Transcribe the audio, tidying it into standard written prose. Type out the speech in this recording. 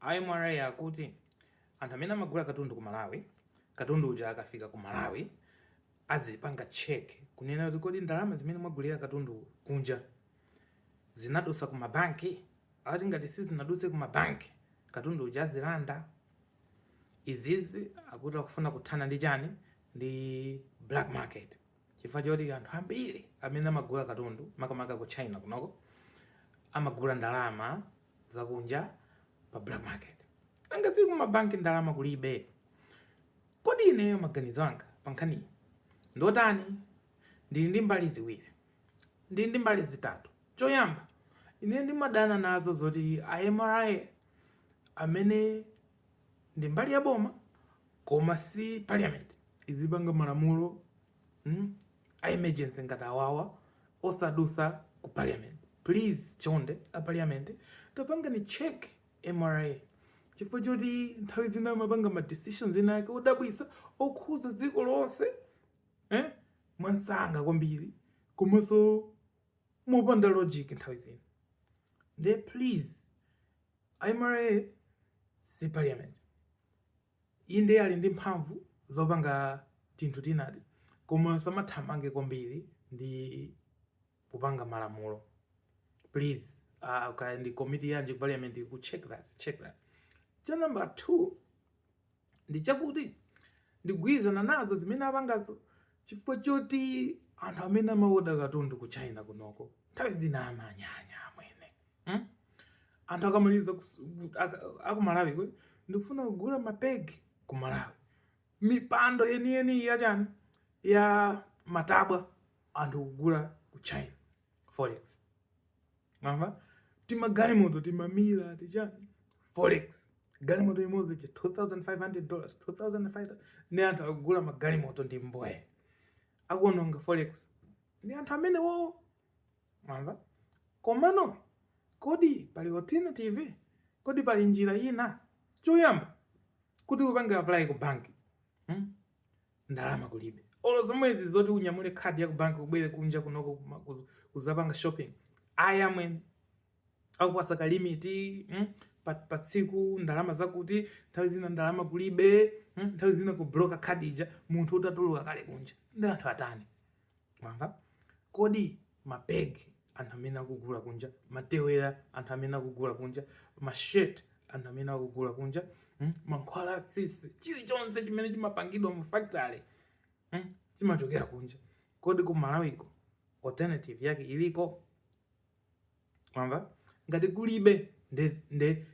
IMRA yakuti anthu amene amagula katundu ku Malawi, katundu uja akafika ku Malawi azipanga check kunena kuti kodi ndalama zimene mwagulira katundu kunja zinadusa ku mabanki, ati ngati sizinaduse ku mabanki katundu uja azilanda. Izizi akuti akufuna kuthana ndi chani, ndi black market, chifukwa choti anthu ambiri amene amagula katundu makamaka ku China kunoko amagula ndalama zakunja pa black market, anga si ku mabanki ndalama kulibe. Kodi ineyo maganizo anga pa nkhani ndotani? Ndili ndi mbali ziwiri, ndili ndi mbali zitatu. Choyamba, ine ndimadana nazo zoti IMRA amene ndi mbali ya boma koma si parliament izipanga malamulo a emergency ngati awawa osadusa ku parliament. Please chonde a parliament tapanga ni check MRA, chifukwa choti nthawi zina amapanga ma decisions enake odabwitsa okhuza dziko lonse mwansanga kwambiri komanso mopanda logic nthawi zina. Nde please IMRA si parliament, inde ali ndi mphamvu zopanga tinthu tinati koma samathamange kwambiri ndi kupanga malamulo. Please ndi committee yanji ku parliament ku check that. Cha number 2 ndi chakuti ndigwirizana nazo zimene apangazo, chifukwa choti anthu amene amaoda katundu ku China kunoko nthawi zina amanyanya amwene. Anthu akamaliza aku Malawi kwe ndikufuna kugula mapegi ku Malawi, mipando yeniyeni yachani ya matabwa anthu kugula ku China forex. Mamba timagalimoto timamila tichani forex, galimoto imodzi cha $2,500 $2,500 ni anthu akugula magalimoto ndi mboye akuononga forex ni anthu amene wo. Mamba komano kodi pali alternative, kodi pali njira ina? Choyamba kuti upange apply ku banki ndalama kulibe, olo zomwezi zoti unyamule khadi ya ku banki ubwere kunja kunoko kuzapanga shopping ayamwene akupasa ka limiti pa tsiku ndalama zakuti, nthawi zina ndalama kulibe, nthawi zina ku bloka khadi ija munthu utatuluka kale kunja ndi anthu atani. Mwamva? Kodi mapegi anthu amene akugula kunja, matewera anthu amene akugula kunja, mashirt anthu amene akugula kunja, mankhwala atsitsi, chilichonse chimene chimapangidwa mu factory chimachokera kunja. Kodi ku Malawiko alternative yake iliko? Mwamva? Ngati kulibe nde